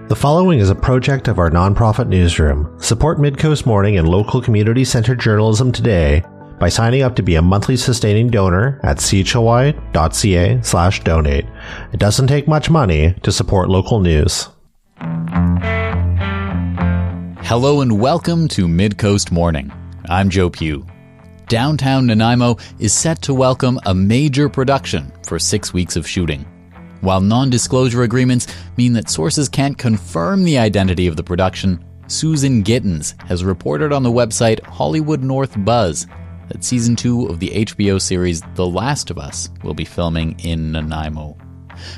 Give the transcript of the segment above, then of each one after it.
The following is a project of our nonprofit newsroom. Support Midcoast Morning and local community-centered journalism today by signing up to be a monthly sustaining donor at chly.ca/donate. It doesn't take much money to support local news. Hello and welcome to Midcoast Morning. I'm Joe Pugh. Downtown Nanaimo is set to welcome a major production for 6 weeks of shooting. While non-disclosure agreements mean that sources can't confirm the identity of the production, Susan Gittins has reported on the website Hollywood North Buzz that Season 2 of the HBO series The Last of Us will be filming in Nanaimo.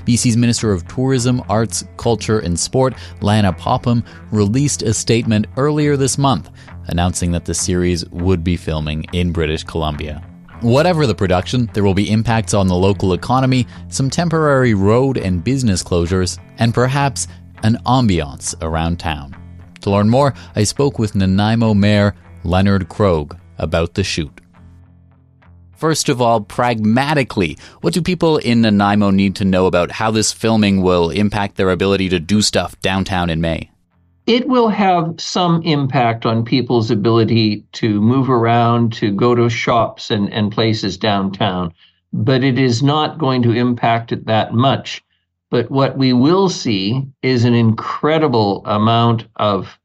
BC's Minister of Tourism, Arts, Culture and Sport, Lana Popham, released a statement earlier this month announcing that the series would be filming in British Columbia. Whatever the production, there will be impacts on the local economy, some temporary road and business closures, and perhaps an ambience around town. To learn more, I spoke with Nanaimo Mayor Leonard Krogh about the shoot. First of all, pragmatically, what do people in Nanaimo need to know about how this filming will impact their ability to do stuff downtown in May? It will have some impact on people's ability to move around, to go to shops and places downtown, but it is not going to impact it that much. But what we will see is an incredible amount of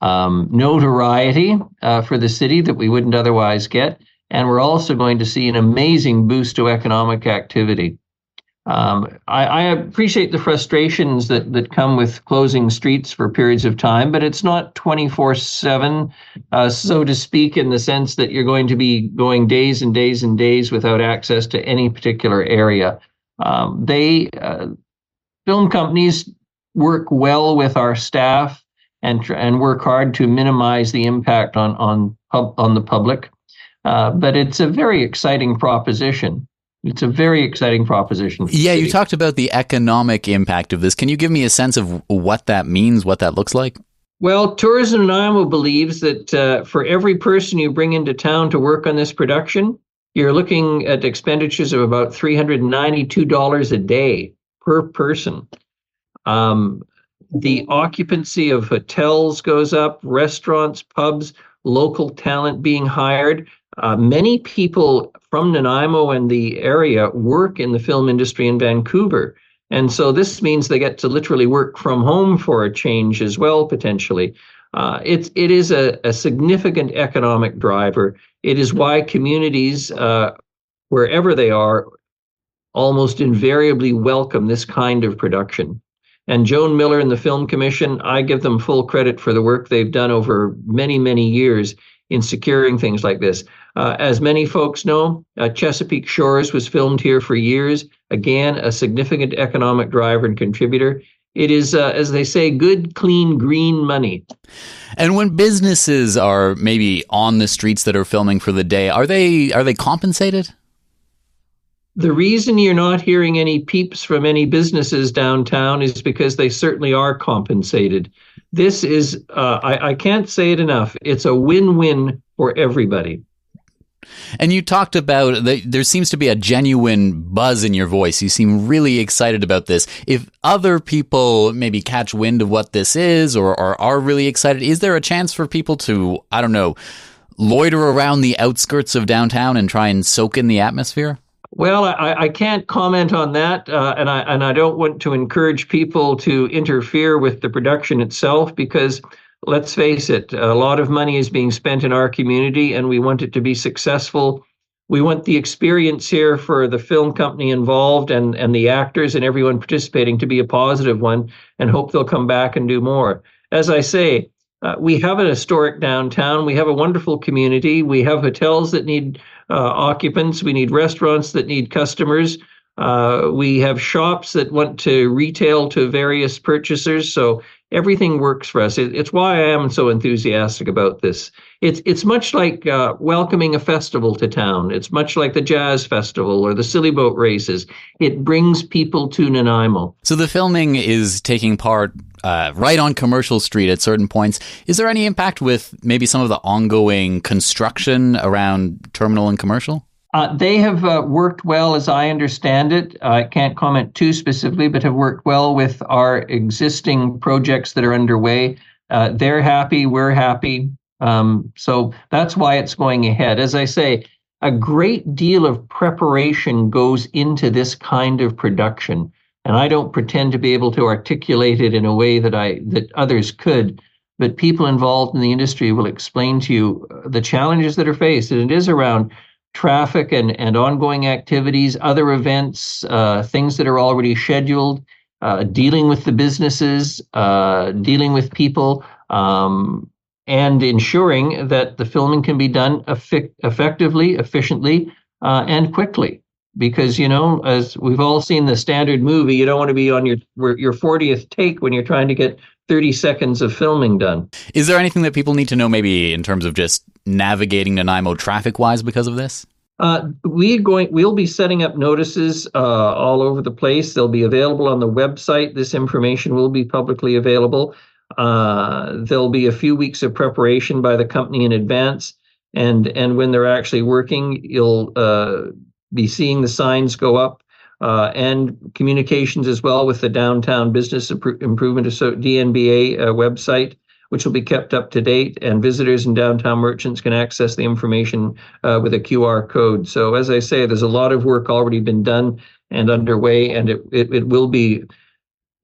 notoriety for the city that we wouldn't otherwise get, and we're also going to see an amazing boost to economic activity. I appreciate the frustrations that come with closing streets for periods of time, but it's not 24/7, so to speak, in the sense that you're going to be going days and days and days without access to any particular area. Film companies work well with our staff and work hard to minimize the impact on the public, but it's a very exciting proposition. It's a very exciting proposition. Yeah, you talked about the economic impact of this. Can you give me a sense of what that means, what that looks like? Well, Tourism Nanaimo believes that for every person you bring into town to work on this production, you're looking at expenditures of about $392 a day per person. The occupancy of hotels goes up, restaurants, pubs, local talent being hired. Many people from Nanaimo and the area work in the film industry in Vancouver. And so this means they get to literally work from home for a change as well, potentially. It is a significant economic driver. It is why communities, wherever they are, almost invariably welcome this kind of production. And Joan Miller and the Film Commission, I give them full credit for the work they've done over many, many years in securing things like this. As many folks know, Chesapeake Shores was filmed here for years. Again, a significant economic driver and contributor. It is, as they say, good, clean, green money. And when businesses are maybe on the streets that are filming for the day, are they compensated? The reason you're not hearing any peeps from any businesses downtown is because they certainly are compensated. This is, I can't say it enough, it's a win-win for everybody. And you talked about, there seems to be a genuine buzz in your voice. You seem really excited about this. If other people maybe catch wind of what this is or are really excited, is there a chance for people to, I don't know, loiter around the outskirts of downtown and try and soak in the atmosphere? Well, I can't comment on that, and I don't want to encourage people to interfere with the production itself because, let's face it, a lot of money is being spent in our community, and we want it to be successful. We want the experience here for the film company involved and the actors and everyone participating to be a positive one, and hope they'll come back and do more. As I say, we have an historic downtown. We have a wonderful community. We have hotels that need occupants. We need restaurants that need customers. We have shops that want to retail to various purchasers. So everything works for us. It's why I am so enthusiastic about this. It's much like welcoming a festival to town. It's much like the Jazz Festival or the Silly Boat races. It brings people to Nanaimo. So the filming is taking part right on Commercial Street at certain points. Is there any impact with maybe some of the ongoing construction around Terminal and Commercial? They have worked well, as I understand it. I can't comment too specifically, but have worked well with our existing projects that are underway. They're happy, we're happy. So that's why it's going ahead. As I say, a great deal of preparation goes into this kind of production, and I don't pretend to be able to articulate it in a way that others could. But people involved in the industry will explain to you the challenges that are faced, and it is around traffic and ongoing activities, other events, things that are already scheduled, dealing with the businesses, dealing with people, and ensuring that the filming can be done effectively, efficiently, and quickly. Because, as we've all seen the standard movie, you don't want to be on your 40th take when you're trying to get 30 seconds of filming done. Is there anything that people need to know maybe in terms of just navigating Nanaimo traffic-wise because of this? We'll be setting up notices all over the place. They'll be available on the website. This information will be publicly available. There'll be a few weeks of preparation by the company in advance. And when they're actually working, you'll be seeing the signs go up. And communications as well with the Downtown Business Improvement DNBA website, which will be kept up to date, and visitors and downtown merchants can access the information with a QR code. So as I say, there's a lot of work already been done and underway, and it will be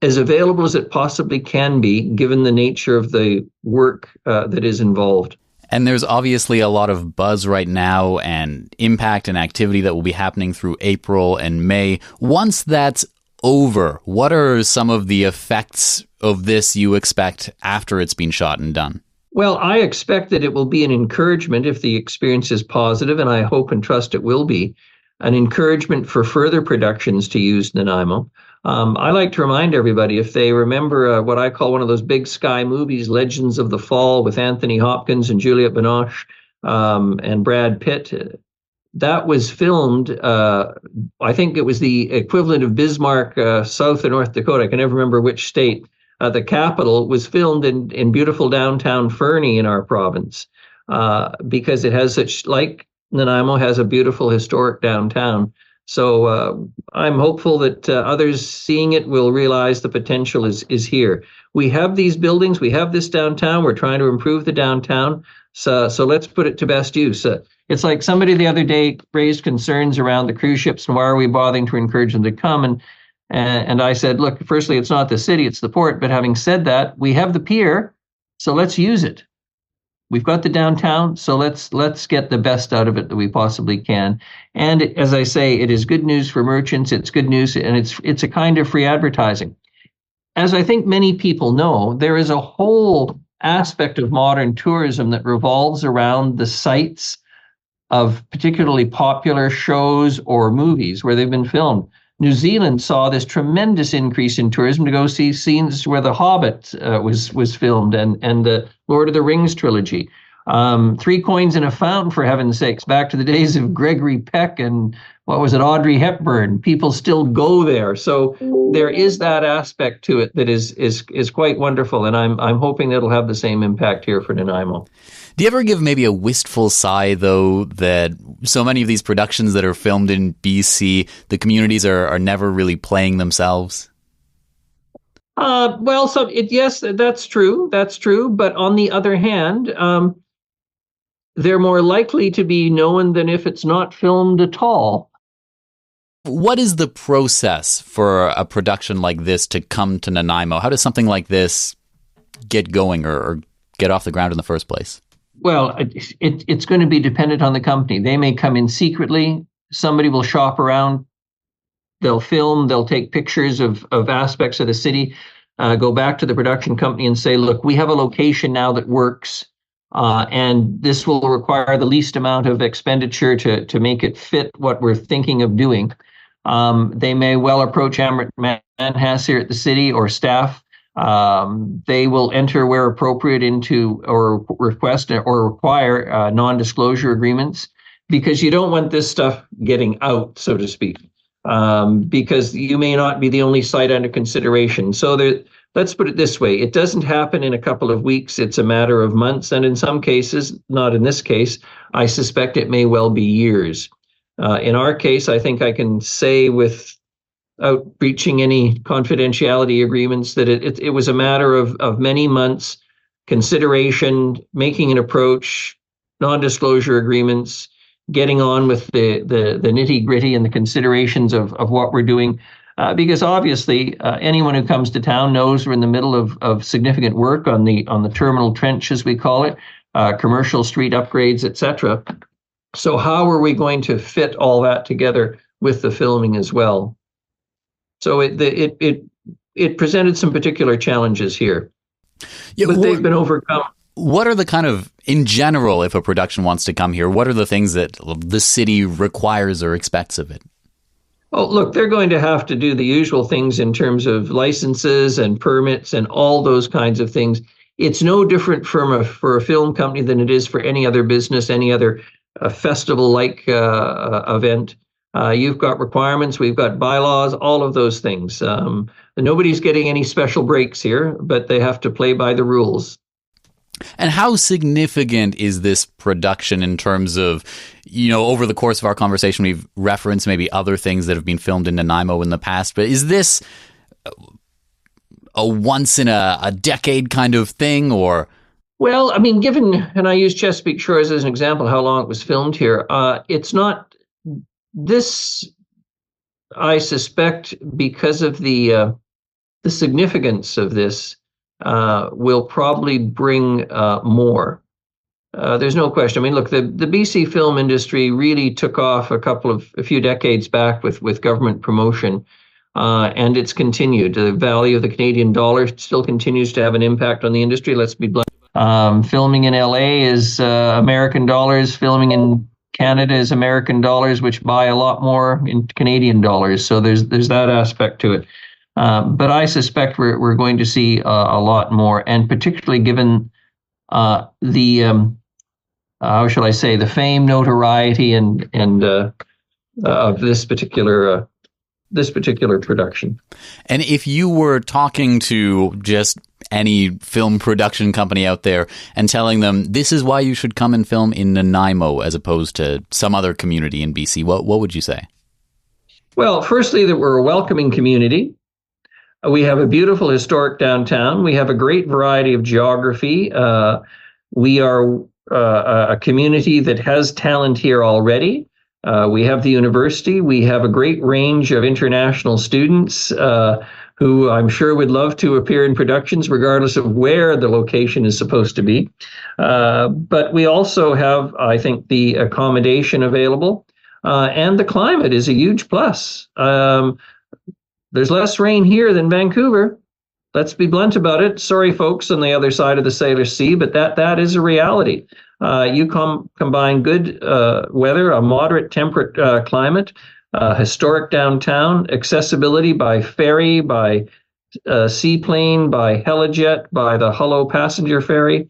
as available as it possibly can be, given the nature of the work that is involved. And there's obviously a lot of buzz right now and impact and activity that will be happening through April and May. Once that's over, what are some of the effects of this you expect after it's been shot and done? Well, I expect that it will be an encouragement if the experience is positive, and I hope and trust it will be, an encouragement for further productions to use Nanaimo. I like to remind everybody, if they remember what I call one of those big sky movies, Legends of the Fall, with Anthony Hopkins and Juliette Binoche and Brad Pitt, that was filmed, I think it was the equivalent of Bismarck, South of North Dakota. I can never remember which state. The capital was filmed in beautiful downtown Fernie in our province because it has such, like Nanaimo has a beautiful historic downtown. So I'm hopeful that others seeing it will realize the potential is here. We have these buildings, we have this downtown, we're trying to improve the downtown. So let's put it to best use. It's like somebody the other day raised concerns around the cruise ships and why are we bothering to encourage them to come? And I said, look, firstly, it's not the city, it's the port. But having said that, we have the pier, so let's use it. We've got the downtown, so let's get the best out of it that we possibly can. And as I say, it is good news for merchants. It's good news, and it's a kind of free advertising. As I think many people know, there is a whole aspect of modern tourism that revolves around the sites of particularly popular shows or movies where they've been filmed. New Zealand saw this tremendous increase in tourism to go see scenes where The Hobbit was filmed and the Lord of the Rings trilogy. Three Coins in a Fountain, for heaven's sakes, back to the days of Gregory Peck and Audrey Hepburn. People still go there. So there is that aspect to it that is quite wonderful, and I'm hoping that'll have the same impact here for Nanaimo. Do you ever give maybe a wistful sigh, though, that so many of these productions that are filmed in BC, the communities are never really playing themselves? Yes, that's true. That's true. But on the other hand, they're more likely to be known than if it's not filmed at all. What is the process for a production like this to come to Nanaimo? How does something like this get going or get off the ground in the first place? Well, it's going to be dependent on the company. They may come in secretly. Somebody will shop around. They'll film. They'll take pictures of aspects of the city, go back to the production company and say, look, we have a location now that works, and this will require the least amount of expenditure to make it fit what we're thinking of doing. They may well approach Amrit Manhas here at the city or staff. They will enter where appropriate into or request or require non-disclosure agreements, because you don't want this stuff getting out, so to speak, because you may not be the only site under consideration. So let's put it this way. It doesn't happen in a couple of weeks. It's a matter of months. And in some cases, not in this case, I suspect it may well be years. In our case, I think I can say without breaching any confidentiality agreements that it was a matter of many months, consideration, making an approach, non-disclosure agreements, getting on with the nitty-gritty and the considerations of what we're doing. Because obviously, anyone who comes to town knows we're in the middle of significant work on the terminal trench, as we call it, commercial street upgrades, etc. So how are we going to fit all that together with the filming as well? So it presented some particular challenges here, but they've been overcome. What are the kind of, in general, if a production wants to come here, what are the things that the city requires or expects of it? Oh, look, they're going to have to do the usual things in terms of licenses and permits and all those kinds of things. It's no different for a film company than it is for any other business, any other festival-like event. You've got requirements, we've got bylaws, all of those things. Nobody's getting any special breaks here, but they have to play by the rules. And how significant is this production in terms of, over the course of our conversation, we've referenced maybe other things that have been filmed in Nanaimo in the past, but is this a once in a decade kind of thing, or? Well, I mean, given, and I use Chesapeake Shores as an example, how long it was filmed here, it's not this, I suspect, because of the significance of this, will probably bring more. There's no question. I mean, look, the BC film industry really took off a few decades back with government promotion, and it's continued. The value of the Canadian dollar still continues to have an impact on the industry. Let's be blunt. Filming in LA is American dollars. Filming in Canada is American dollars, which buy a lot more in Canadian dollars. So there's that aspect to it. But I suspect we're going to see a lot more, and particularly given the how shall I say, the fame, notoriety, and of this particular production. And if you were talking to just any film production company out there and telling them this is why you should come and film in Nanaimo as opposed to some other community in BC, what would you say? Well, firstly, that we're a welcoming community. We have a beautiful historic downtown. We have a great variety of geography. We are a community that has talent here already. We have the university. We have a great range of international students who I'm sure would love to appear in productions, regardless of where the location is supposed to be. But we also have, I think, the accommodation available. And the climate is a huge plus. There's less rain here than Vancouver. Let's be blunt about it. Sorry, folks on the other side of the Sailor Sea, but that is a reality. You combine good weather, a moderate temperate climate, historic downtown, accessibility by ferry, by seaplane, by helijet, by the Hullo passenger ferry,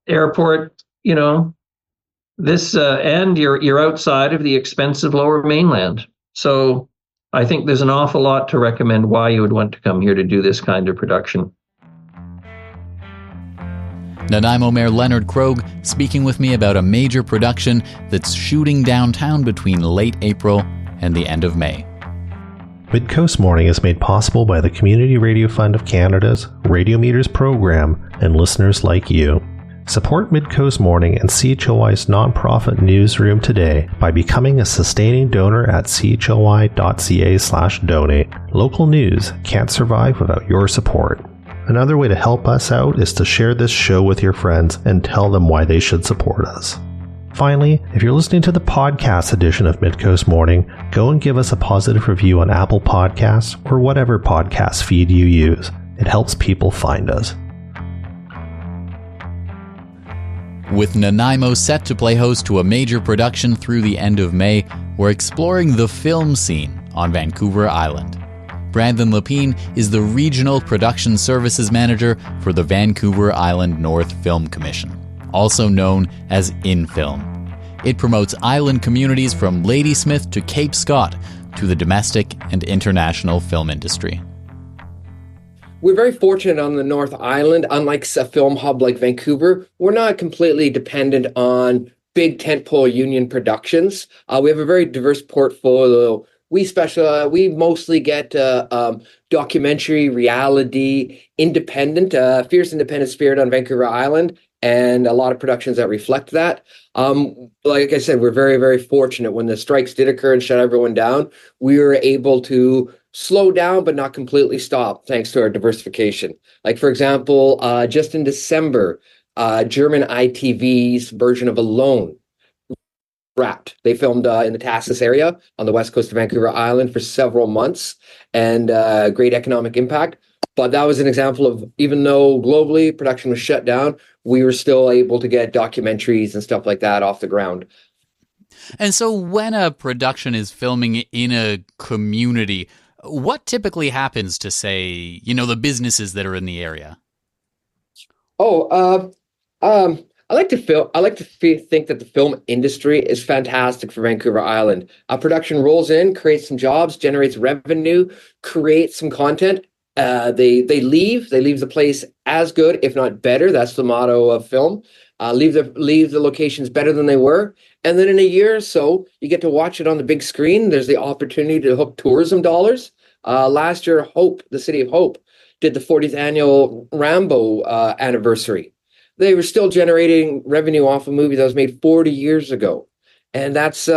airport, this, and you're outside of the expensive Lower Mainland. So I think there's an awful lot to recommend why you would want to come here to do this kind of production. Nanaimo Mayor Leonard Krogh speaking with me about a major production that's shooting downtown between late April and the end of May. Midcoast Morning is made possible by the Community Radio Fund of Canada's Radio Meters program and listeners like you. Support Midcoast Morning and CHLY's nonprofit newsroom today by becoming a sustaining donor at chly.ca/donate. Local news can't survive without your support. Another way to help us out is to share this show with your friends and tell them why they should support us. Finally, if you're listening to the podcast edition of Midcoast Morning, go and give us a positive review on Apple Podcasts or whatever podcast feed you use. It helps people find us. With Nanaimo set to play host to a major production through the end of May, we're exploring the film scene on Vancouver Island. Brandon Lapine is the Regional Production Services Manager for the Vancouver Island North Film Commission, also known as InFilm. It promotes island communities from Ladysmith to Cape Scott to the domestic and international film industry. We're very fortunate on the North Island. Unlike a film hub like Vancouver, we're not completely dependent on big tentpole union productions. We have a very diverse portfolio. We mostly get documentary, reality, independent, fierce independent spirit on Vancouver Island, and a lot of productions that reflect that. Like I said, we're very, very fortunate. When the strikes did occur and shut everyone down, we were able to slow down but not completely stop, thanks to our diversification. Like, for example, just in December, German ITV's version of Alone wrapped. They filmed in the Tassus area on the west coast of Vancouver Island for several months, and great economic impact. But that was an example of, even though globally production was shut down, we were still able to get documentaries and stuff like that off the ground. And so when a production is filming in a community, what typically happens to, say, the businesses that are in the area? I like to think that the film industry is fantastic for Vancouver Island. A production rolls in, creates some jobs, generates revenue, creates some content. They leave the place as good, if not better. That's the motto of film. Leave the locations better than they were. And then in a year or so, you get to watch it on the big screen. There's the opportunity to hook tourism dollars. Last year, the city of Hope, did the 40th annual Rambo anniversary. They were still generating revenue off a movie that was made 40 years ago. And that's,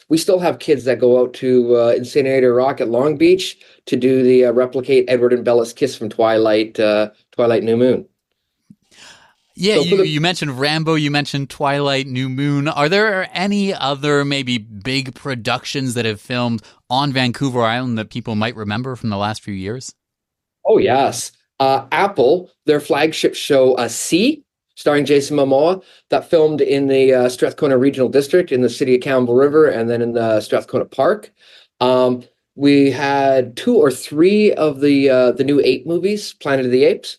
we still have kids that go out to Incinerator Rock at Long Beach to do the replicate Edward and Bella's kiss from Twilight New Moon. Yeah, so you mentioned Rambo, you mentioned Twilight, New Moon. Are there any other maybe big productions that have filmed on Vancouver Island that people might remember from the last few years? Oh, yes. Apple, their flagship show, C, starring Jason Momoa, that filmed in the Strathcona Regional District in the city of Campbell River and then in the Strathcona Park. We had 2 or 3 of the new 8 movies, Planet of the Apes,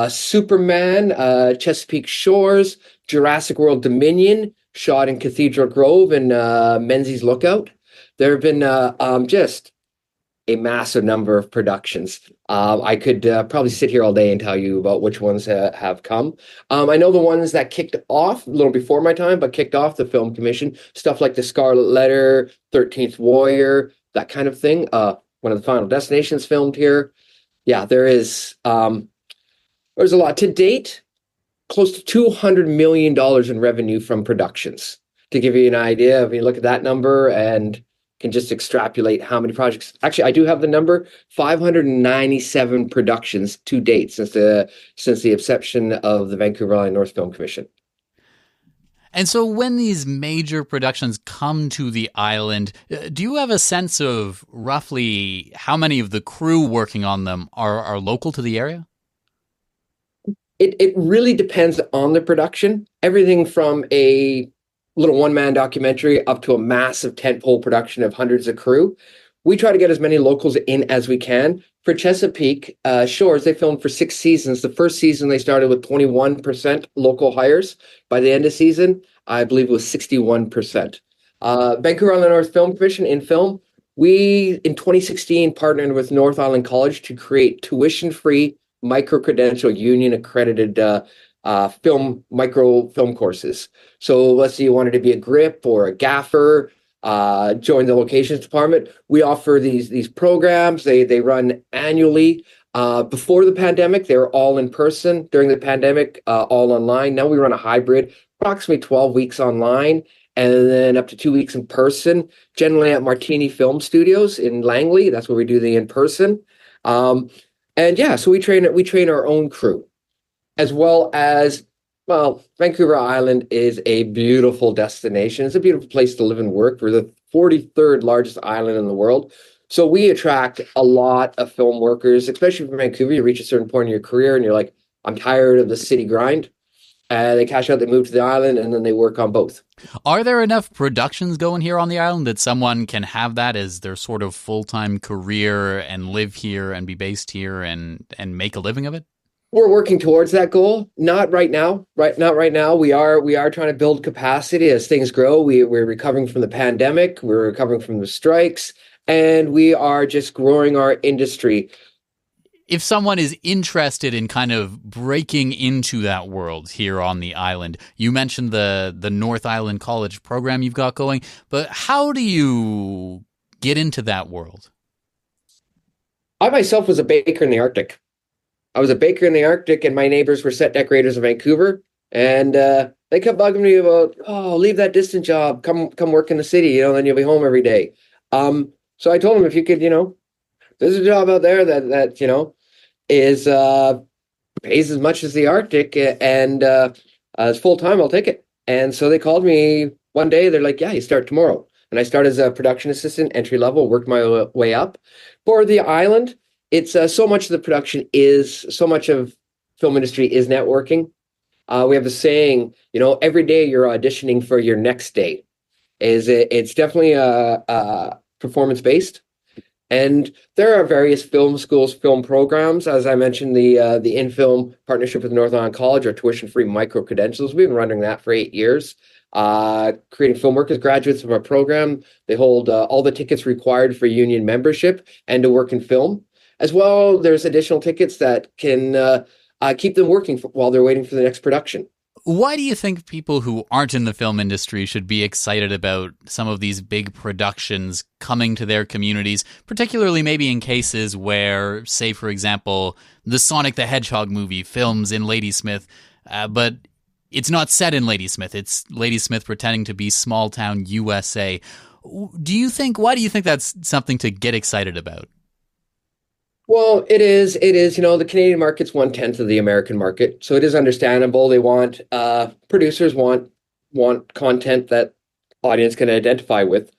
Superman, Chesapeake Shores, Jurassic World Dominion, shot in Cathedral Grove and Menzies Lookout. There have been just a massive number of productions. I could probably sit here all day and tell you about which ones have come. I know the ones that kicked off a little before my time, but kicked off the Film Commission, stuff like The Scarlet Letter, 13th Warrior, that kind of thing. One of the Final Destinations filmed here. Yeah, there's a lot. To date, close to $200 million in revenue from productions. To give you an idea, if you look at that number and can just extrapolate how many projects. Actually, I do have the number: 597 productions to date since the inception of the Vancouver Island North Film Commission. And so when these major productions come to the island, do you have a sense of roughly how many of the crew working on them are local to the area? It really depends on the production. Everything from a little one-man documentary up to a massive tentpole production of hundreds of crew. We try to get as many locals in as we can. For Chesapeake Shores, they filmed for 6 seasons. The first season, they started with 21% local hires. By the end of season, I believe it was 61%. Vancouver Island North Film Commission in film, we, in 2016, partnered with North Island College to create tuition-free, micro-credential, union-accredited micro film courses. So let's say you wanted to be a grip or a gaffer, join the locations department. We offer these programs. They run annually. Before the pandemic, they were all in person. During the pandemic, all online. Now we run a hybrid, approximately 12 weeks online and then up to 2 weeks in person, generally at Martini Film Studios in Langley. That's where we do the in-person. So we train our own crew. As well as, well, Vancouver Island is a beautiful destination. It's a beautiful place to live and work. We're the 43rd largest island in the world. So we attract a lot of film workers, especially from Vancouver. You reach a certain point in your career and you're like, I'm tired of the city grind. They cash out, they move to the island, and then they work on both. Are there enough productions going here on the island that someone can have that as their sort of full-time career and live here and be based here and make a living of it? We're working towards that goal. Not right now. Not right now. We are trying to build capacity as things grow. We're recovering from the pandemic. We're recovering from the strikes, and we are just growing our industry. if someone is interested in kind of breaking into that world here on the island, you mentioned the North Island College program you've got going, but how do you get into that world? I myself was a baker in the Arctic. I was a baker in the Arctic, and my neighbors were set decorators in Vancouver. And they kept bugging me about, oh, leave that distant job, come work in the city, then you'll be home every day. So I told them, if you could, there's a job out there that is pays as much as the Arctic, and it's full time, I'll take it. And so they called me one day. They're like, yeah, you start tomorrow. And I started as a production assistant, entry level, worked my way up. For the island, it's so much of the production so much of film industry is networking. We have a saying, every day you're auditioning for your next day. It's definitely performance based. And there are various film schools, film programs. As I mentioned, the in-film partnership with North Island College, our tuition-free micro-credentials. We've been running that for 8 years. Creating film work as graduates of our program. They hold all the tickets required for union membership and to work in film. As well, there's additional tickets that can keep them working while they're waiting for the next production. Why do you think people who aren't in the film industry should be excited about some of these big productions coming to their communities, particularly maybe in cases where, say, for example, the Sonic the Hedgehog movie films in Ladysmith, but it's not set in Ladysmith. It's Ladysmith pretending to be small town USA. Why do you think that's something to get excited about? Well, it is. The Canadian market's 1/10 of the American market, so it is understandable. They want producers want content that audience can identify with.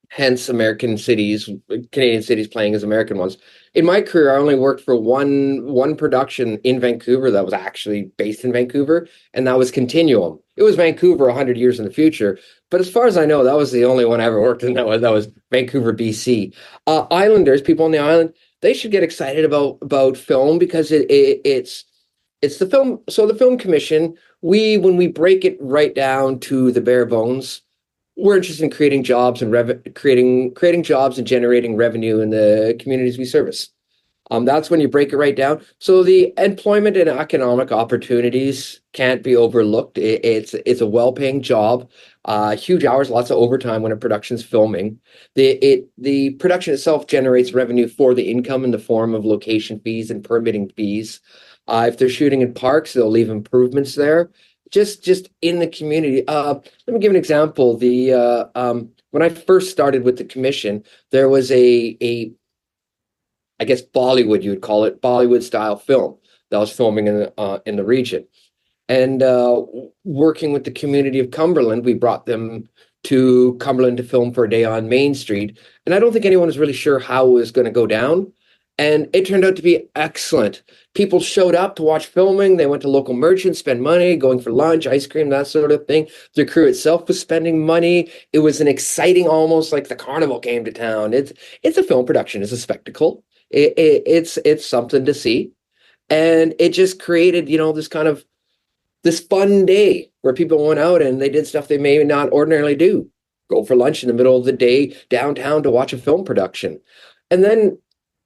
Hence, Canadian cities playing as American ones. In my career, I only worked for one production in Vancouver that was actually based in Vancouver, and that was Continuum. It was Vancouver 100 years in the future, but as far as I know, that was the only one I ever worked in. That was Vancouver, BC. Islanders, people on the island, they should get excited about film because it's the film. So the Film Commission, when we break it right down to the bare bones, we're interested in creating jobs and creating jobs and generating revenue in the communities we service. That's when you break it right down. So the employment and economic opportunities can't be overlooked. It's a well-paying job, huge hours, lots of overtime when a production's filming. The production itself generates revenue for the income in the form of location fees and permitting fees. If they're shooting in parks, they'll leave improvements there. Just in the community. Let me give an example. When I first started with the commission, there was a I guess Bollywood, you would call it, Bollywood style film that was filming in the region. And working with the community of Cumberland, we brought them to Cumberland to film for a day on Main Street. And I don't think anyone was really sure how it was going to go down. And it turned out to be excellent. People showed up to watch filming. They went to local merchants, spend money, going for lunch, ice cream, that sort of thing. The crew itself was spending money. It was an exciting, almost like the carnival came to town. It's a film production. It's a spectacle. It's something to see. And it just created, this fun day where people went out and they did stuff they may not ordinarily do. Go for lunch in the middle of the day downtown to watch a film production. And then,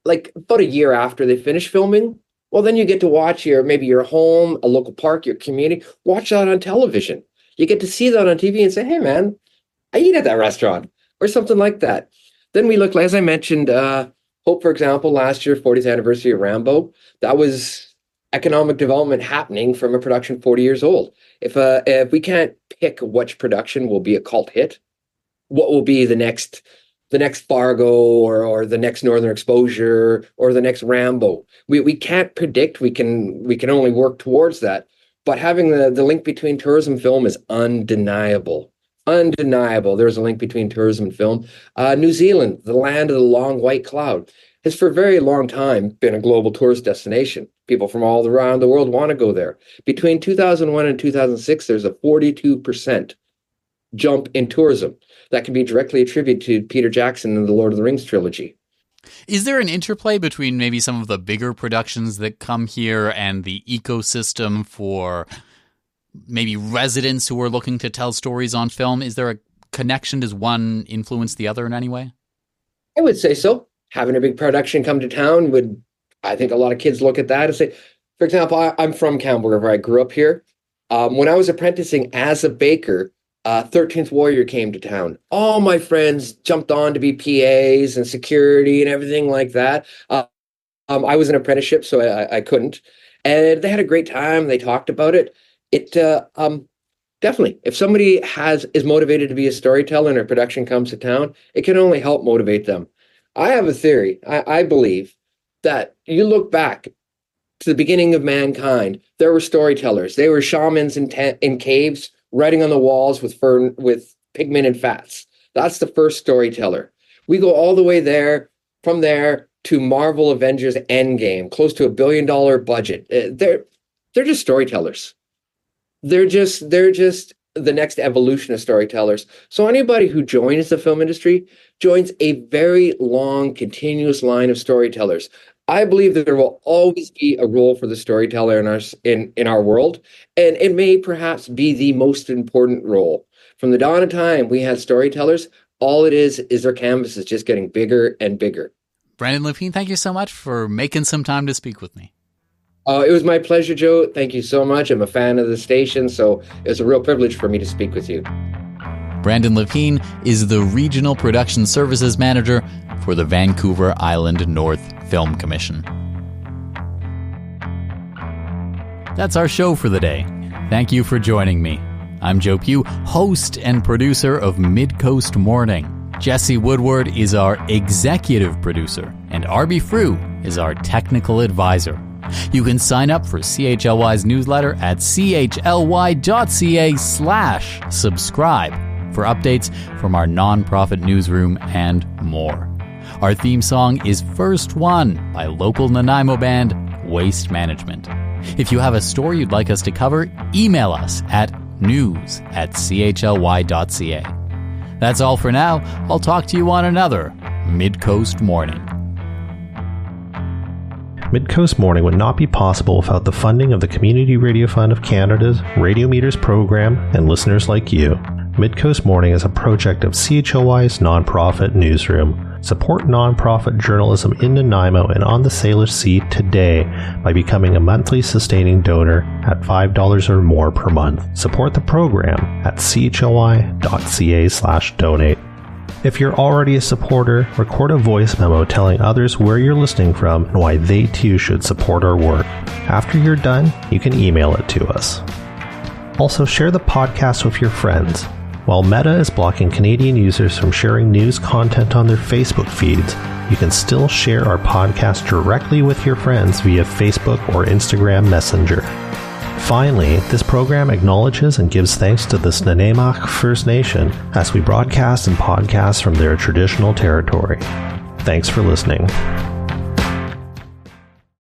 like about a year after they finish filming, well, then you get to watch maybe your home, a local park, your community, watch that on television. You get to see that on TV and say, hey, man, I eat at that restaurant or something like that. Then we look, as I mentioned, Hope, for example, last year, 40th anniversary of Rambo, that was economic development happening from a production 40 years old. If we can't pick which production will be a cult hit, what will be the next Fargo or the next Northern Exposure or the next Rambo. We can't predict. We can only work towards that. But having the link between tourism and film is undeniable. Undeniable. There's a link between tourism and film. New Zealand, the land of the long white cloud, has for a very long time been a global tourist destination. People from all around the world want to go there. Between 2001 and 2006, there's a 42% jump in tourism that can be directly attributed to Peter Jackson and the Lord of the Rings trilogy. Is there an interplay between maybe some of the bigger productions that come here and the ecosystem for maybe residents who are looking to tell stories on film? Is there a connection? Does one influence the other in any way? I would say so. Having a big production come to town would I think a lot of kids look at that and say, for example, I'm from Campbell River. I grew up here. When I was apprenticing as a baker, 13th Warrior came to town. All my friends jumped on to be PAs and security and everything like that. I was an apprenticeship, so I couldn't. And they had a great time. They talked about it. Definitely, if somebody is motivated to be a storyteller and a production comes to town, it can only help motivate them. I have a theory. I believe that you look back to the beginning of mankind, there were storytellers. They were shamans in caves, writing on the walls with pigment and fats. That's the first storyteller. We go all the way there, from there to Marvel Avengers Endgame, close to $1 billion budget. They're just storytellers. They're just the next evolution of storytellers. So anybody who joins the film industry joins a very long, continuous line of storytellers. I believe that there will always be a role for the storyteller in our world, and it may perhaps be the most important role. From the dawn of time, we had storytellers. All it is their canvas is just getting bigger and bigger. Brandon Levine, thank you so much for making some time to speak with me. It was my pleasure, Joe. Thank you so much. I'm a fan of the station, so it was a real privilege for me to speak with you. Brandon Levine is the Regional Production Services Manager for the Vancouver Island North Film Commission. That's our show for the day. Thank you for joining me. I'm Joe Pugh, host and producer of Midcoast Morning. Jesse Woodward is our executive producer, and Arby Frew is our technical advisor. You can sign up for CHLY's newsletter at chly.ca/subscribe for updates from our nonprofit newsroom and more. Our theme song is First One by local Nanaimo band Waste Management. If you have a story you'd like us to cover, email us at news@chly.ca. That's all for now. I'll talk to you on another Midcoast Morning. Midcoast Morning would not be possible without the funding of the Community Radio Fund of Canada's Radio Meters program and listeners like you. Midcoast Morning is a project of CHLY's nonprofit newsroom. Support nonprofit journalism in Nanaimo and on the Salish Sea today by becoming a monthly sustaining donor at $5 or more per month. Support the program at chly.ca/donate. If you're already a supporter, record a voice memo telling others where you're listening from and why they too should support our work. After you're done, you can email it to us. Also, share the podcast with your friends. While Meta is blocking Canadian users from sharing news content on their Facebook feeds, you can still share our podcast directly with your friends via Facebook or Instagram Messenger. Finally, this program acknowledges and gives thanks to the Nanaimo First Nation as we broadcast and podcast from their traditional territory. Thanks for listening.